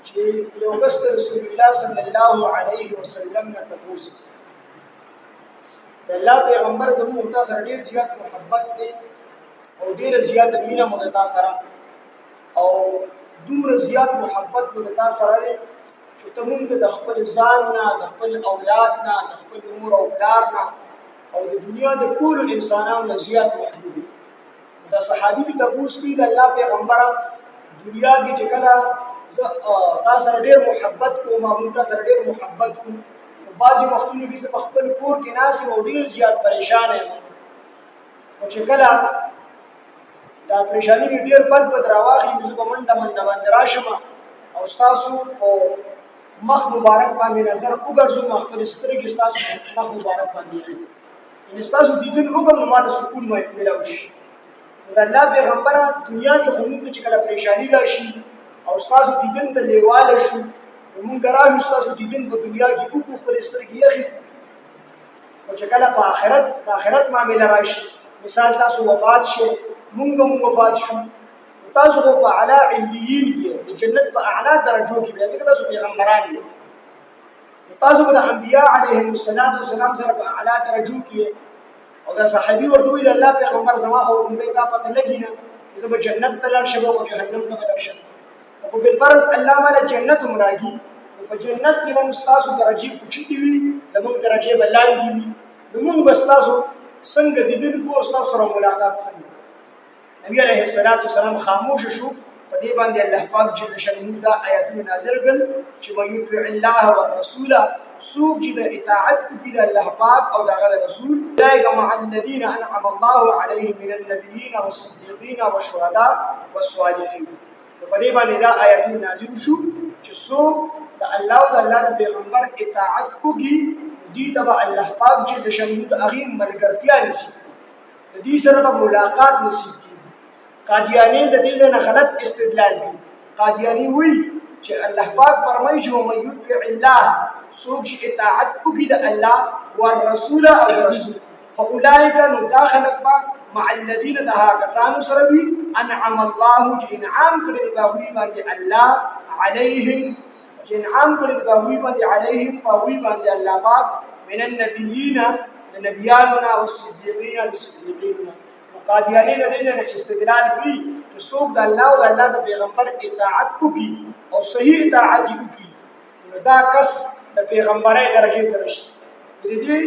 چې یو کس رسول الله صلی الله علیه وسلم نه تاسو د الله پیغمبر زموږ ته سره ډیر زیات محبت دی او ډیر زیات مینه مو د سره او دومره زیات محبت مو د سره دی چې ته مونږ د خپل ځان نه د خپل اولاد نه د خپل مور او پلار نه او د دنیا د ټولو انسانانو نه زیات محبوب دی. د صحابي د تپوس کې د الله پیغمبر دنیا کې چې کله تا سره ډیر محبت کوم مونږ سره ډیر محبت کوم بعضی وختونو کې په خپل کور کې ناس او ډیر زیات پریشان یم او چې کله دا پریشانی می ډیر بد راواخلي زه په منډه باندې راشم او تاسو په مخ مبارک باندې نظر وګرځم خپل سترګې تاسو مخ مبارک باندې ان تاسو دیدن وګم نو ماته سکون ملو شي. د الله پیغمبر دنیا کې خو موږ چې کله پریشانی راشي او تاسو دیدن ته لیواله شو موږ راځو تاسو دیدن په دنیا کې کوم خپل سترګې یخي او چې کله په آخرت معاملې راشي مثال تاسو وفات شئ موږ هم وفات شو تاسو په اعلی علیین کې د جنت په اعلی درجو کې به ځکه تاسو پیغمبران یو تاسو د انبیاء علیهم السلام سره په اعلی درجو کې او دا صحابي ورته وی د الله پیغمبر زما خو به دا پته لګی نه چې به جنت ته لاړ شم او جهنم ته لاړ شم او په فرض الله مال جنت مراګي په جنت کې هم تاسو درجه اوچتي وي زموږ درجه بلاندې وي موږ بس تاسو څنګه د دې کو تاسو سره ملاقات څنګه نبی علیہ السلام خاموش شو په دې باندې الله پاک جل شانه دا آیاتونه نازل کړل چې ويطيع الله والرسول سوق چې د اطاعت کوي د الله پاک او د رسول دایګه مع الذين انعم الله عليهم من النبيين والصديقين والشهداء والصالحين په دې باندې دا آیاتونه نازل شو چې سوق د الله او د الله د پیغمبر اطاعت کوي دې تبع الله پاک جل شانه د اغیم ملګرتیا نصیب دې سره ملاقات نصیب قادیانی د دې نه غلط استدلال کوي. قادیانی وی چې الله پاک فرمایي چې ومن یطع الله سوق چې اطاعت کوي د الله والرسول او رسول فاولئک نداخلك مع الذين دها کسانو سره وی انعم الله چې انعام کړی د باوی باندې الله علیهم چې انعام کړی د باوی باندې علیهم باوی باندې الله پاک من النبیین د نبیانو او الصدیقین الصدیقین قادیانی د دې نه استدلال کوي چې څوک د الله او د الله د پیغمبر اطاعت کوي او صحیح اطاعت کوي نو دا کس د پیغمبري درجه ته راشي د دې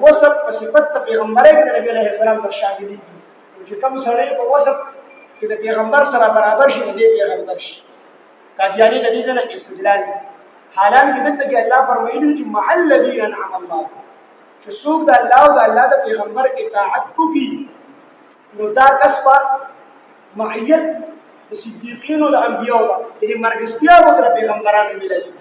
وصف په صفت د پیغمبري کې د نبی عليه السلام سره شامل دي چې کوم سړی په وصف کې د پیغمبر سره برابر شي د پیغمبر شي قادیانی د دې نه استدلال حالانکه دلته کې الله فرمایلی چې مع الذين انعم الله چې څوک د الله او د الله د پیغمبر اطاعت کوي نو دا کس په معیت د صدیقین او د انبیاء دا یعنی مرګستیا او د پیغمبرانو ملایي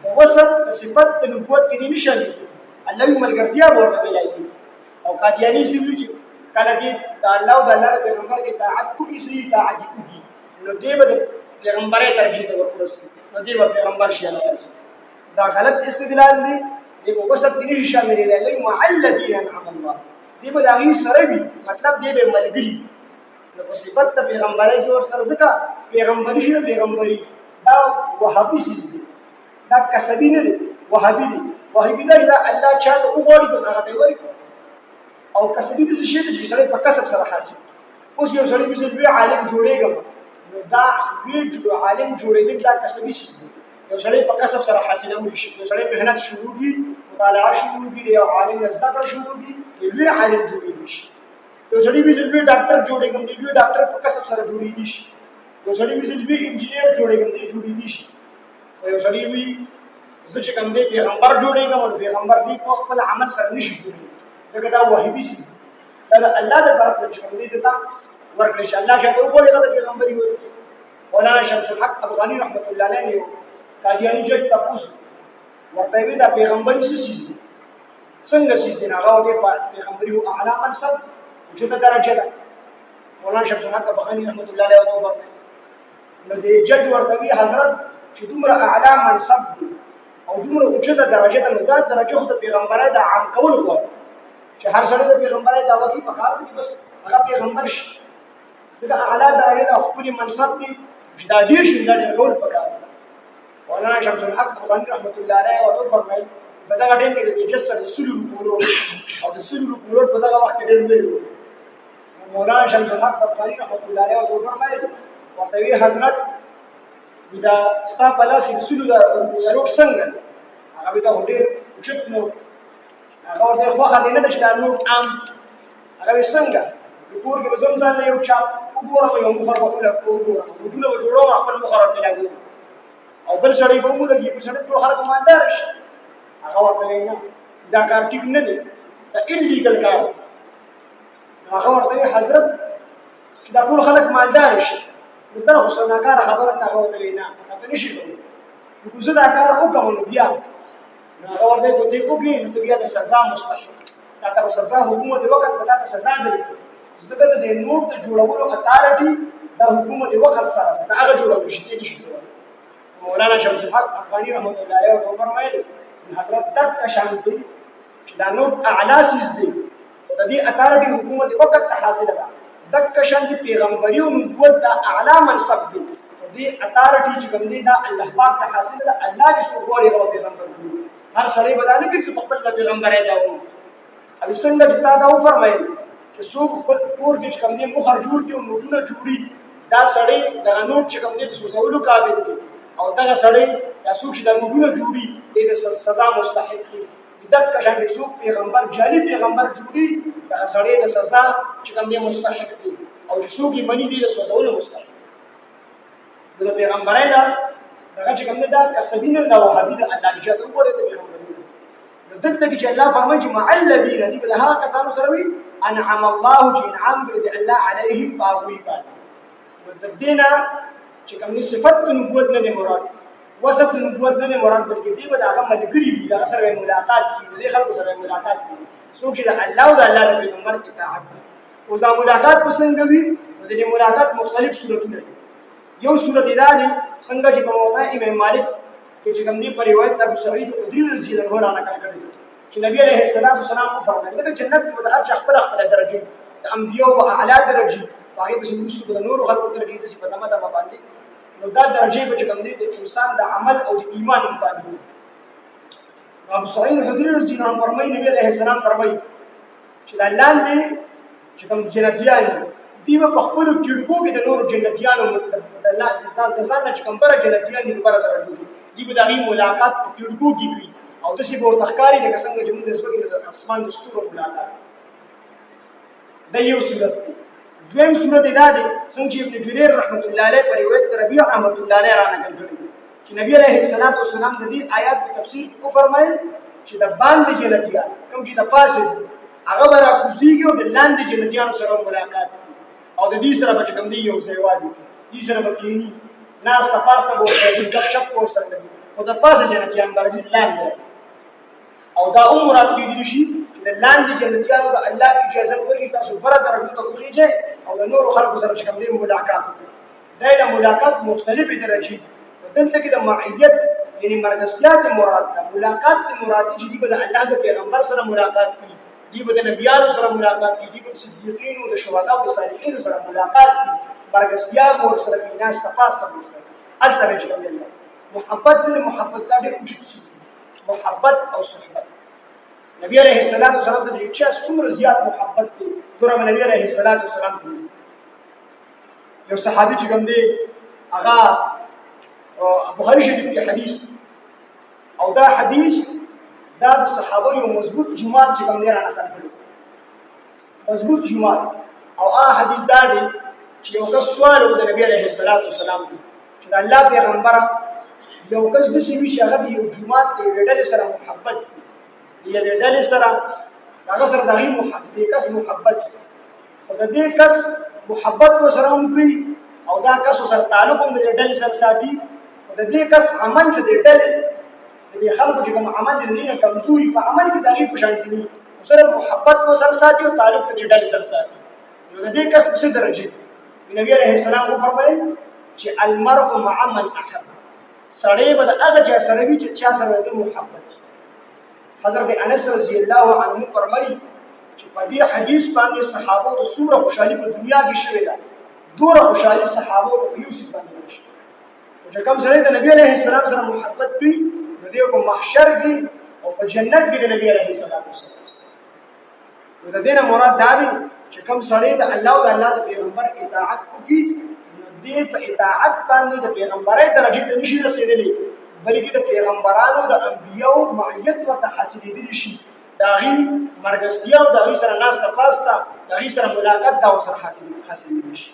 او وصف د صفت د نبوت کې نشي الله یې مرګرتیا ورته ملایي او قادیانی سوي چې کله دې د الله او د الله پیغمبر اطاعت کوي سي اطاعت کوي نو دې به پیغمبري درجه ته ورسي نو دې به پیغمبر شي الله دا غلط استدلال دی دې وصف کې نشي شامل دی الله مع الذين انعم الله دی به دا غي سره وي مطلب دی به ملګری نو په صفت د پیغمبري کې ور سره ځکه پیغمبري شي پیغمبري دا وهابي شي دا کسبی نه دی وهابي دی وهابي دا الله چاته وګوري بس هغه دی وری او کسبی د شي چې سره په کسب سره حاصل اوس یو سړی به وی عالم جوړېږي نو دا وی عالم جوړېدل دا کسبی شي یو سړی په کسب سره حاصلول شي یو سړی مهنت شروع کی مطالعه شروع کی یو عالم زده کړ شروع کی لوی عالم جوړېږي شي یو سړی به ډاکټر جوړېږي دی لوی ډاکټر په کسب سره جوړېږي شي یو سړی به انجینیر جوړېږي دی جوړېږي شي یو سړی وی زه چې کوم دی پیغمبر جوړېږم او پیغمبر دی په خپل عمل سره نشي جوړېږي ځکه دا وحیبي شي دا الله د طرف نه کوم دی ته ورکړي چې الله شاته وګوري دا پیغمبري وي مولانا شمس الحق افغاني رحمت الله علیه قادیانی جټ تاسو ورته وی دا پیغمبري څه شي څنګه شي نه هغه د پیغمبري او اعلی منصب چې دا درجه ده مولانا شمس الحق افغاني رحمت الله علیه او فرمایي نو د جج ورته وی حضرت چې دومره اعلی منصب دي او دومره اوچته درجه ده نو دا درجه خو د پیغمبري د عام کول غواړي چې هر څړي د پیغمبري دا وکی په کار دي بس هغه پیغمبر شي ځکه اعلی درجه د خپل منصب دي چې دا ډیر شي دا ډیر کول پکار مولانا شمس الحق افغاني رحمت الله علیه او فرمایي په دغه ټیم کې د جسر د سلو کولو او د سلو کولو په دغه وخت کې ډېر لوی مولانا شمس الحق افغاني رحمت الله علیه او فرمایي ورته وی حضرت دا ستا په لاس کې د سلو د روټ څنګه هغه دا ډېر چټ نو هغه ورته خوښه دی نه چې دا نوټ عام هغه څنګه کور کې بزم ځان له یو چا وګورم یو مخر په کوله وګورم ودونه جوړو خپل مخر په لاګو او بل سړی په موږ کې په سړی ټول خلک مالدار شي هغه ورته وینا دا کار ټیک نه دی دا ایلیګل کار هغه ورته حضرت چې دا ټول خلک مالدار شي دا خو سناکار خبره هغه ورته وینا ته نشي کولی زه دا کار وکم نو بیا هغه ورته ته کوګي ته بیا د سزا مستحق دا سزا حکومت وخت په دا سزا درکړي ځکه د نوټ د جوړولو اتارټي د حکومت وخت سره دا هغه جوړول شي نشي مولانا شمس الحق افغاني رحمت الله علیه او فرمایي حضرت تک شان دی چې دا نوټ اعلی سیس دی د دې اتارټي حکومت وخت ته حاصله ده تک شان دی پیغمبري او نبوت دا اعلی منصب دی دې اتارټي چې کوم دی دا الله پاک ته حاصله ده الله چې څو غوړي او پیغمبر دی هر سړی بدانه کې چې خپل پیغمبر دی او څنګه چې تا دا فرمایي چې څوک خپل کور کې کوم دي مخر جوړ دي او نوټونه جوړي دا سړی د نوټ چې کوم دي د سوزولو قابل دي او دا سړی یا څوک چې د نوټونه جوړي د سزا مستحق دي بدعت کشان کې څوک پیغمبر جعلی پیغمبر جوړي دا سړی د سزا چې کوم دي مستحق دي او چې څوک یې مني دي د سوزولو مستحق د پیغمبرای دا دغه چې کوم دي دا کسبینه دا وهابي د الله جل وعلا د پیغمبر دلته کې چې الله فرمایي چې مع الذين دي بلها کسانو سره وي انعم الله چې انعام کړی الله علیهم باوی باندې وددینا چې کوم صفات د نبوت نه مراد وصف د نبوت نه مراد بلکې دی به هغه ملګری وي دا سره ملاقات کیږي د خلکو سره ملاقات کیږي څوک چې د الله او د الله د پیغمبر اطاعت او دا ملاقات پسند وي د دې ملاقات مختلف صورتونه دي یو صورت دا دی څنګه چې په موضوع امام مالک چې کوم دی په روایت ابو سعید خدری رضی الله عنه نقل کړی چې نبی عليه الصلاه والسلام فرمایي ځکه جنت کې د هر خپل درجه د انبیو او اعلی درجه هغه به څنګه د نور خلکو درجه د صفات مده باندې نو دا درجه به کوم دی د انسان د عمل او د ایمان مطابق ابو سعید خدری رضی الله عنه فرمایي نبی عليه السلام فرمایي چې الله دې چې کوم جنتیان دی په خپل کېړکو کې د نور جنتیانو د الله عزت د ځان چې کوم بر جنتیان دي په درجه دی به دغه ملاقات په کېړکو کې کوي او د سی ورته ښکاری لکه څنګه چې موږ د سپګې د اسمان د ستورو ملاقات د یو صورت دویم صورت دا دی څنګه چې ابن جرير رحمت الله علیه په روایت ربيع رحمت الله علیه را نقل کړی چې نبی عليه الصلاه والسلام د دې آیات په تفسیر کې فرمایي چې د باندې جنتیان کوم چې د پاسه هغه برا کوزيږي او د لاندې جنتیانو سره ملاقات کوي او د دې سره به کوم دی یو ځای وادي دې سره به کینی ناس تاسو ته وایي چې د شپ کو سره او د پاسه جنتیان برزي لاندې او دا مراد کېدلی شي چې د لاندې جنتیانو د الله اجازه ورکړي تاسو بره درجو ته وخیږئ او د نورو خلکو سره چې کوم دی ملاقات دا د ملاقات مختلفې درجې دلته کې د معیت یعنی مرګستیا ته مراد ده ملاقات ته مراد چې دی د الله د پیغمبر سره ملاقات کوي دی د نبیانو سره ملاقات کوي دی د صدیقین او د شهدا او د صالحین سره ملاقات کوي مرګستیا مور سره کې ناس تفاصیل ورسره البته چې کوم دی محبت د محبت دا ډېر اوچت شي محبت او صحبت نبی عليه الصلاه والسلام ته چې څومره زیات محبت دي تر نبی عليه الصلاه والسلام ته یو صحابي چې کوم دی هغه بخاری شریف کې حدیث او دا حدیث دا د صحابه یو مضبوط جماعت چې کوم دی را نقل کړي مضبوط جماعت او حدیث دا دی چې یو کس سوال وکړ نبی عليه الصلاه والسلام چې الله پیغمبر یو کس د سیمې شغه دی یو جماعت دی وړل سره محبت دی وړل سره هغه سره دغه محبت دی کس محبت خو د دې کس محبت و سره هم کوي او دا کس سره تعلق هم د وړل سره ساتي د دې کس عمل د دې ډلې د خلکو چې کوم عمل دې نه کمزوري په عمل کې دغه په شان دي سره محبت و سره ساتي او تعلق د دې ډلې سره ساتي نو د دې کس په څه درجه نبی عليه السلام فرمایي چې المرء مع من احب سړی به هغه چا سره وي چې چا سره د محبت حضرت انس رضی الله عنه فرمایي چې په دې حدیث باندې صحابه د څومره خوشحالي په دنیا کې شوې ده دوره خوشحالي صحابه د یو څه باندې نشي چې کوم سړی د نبی عليه السلام سره محبت کوي نو دی په محشر کې او په جنت کې د نبی عليه السلام سره نو د دې نه مراد دا دی چې کوم سړی د الله او د الله د پیغمبر اطاعت کوي نو دې په اطاعت باندې د پیغمبري درجه ته نشي رسیدلی بلکې د پیغمبرانو د انبیو معیت ورته حاصلېدلی شي داغي مرګستیا او داغي سره ناس ته پاستا داغي سره ملاقات دا سره حاصلېدلی شي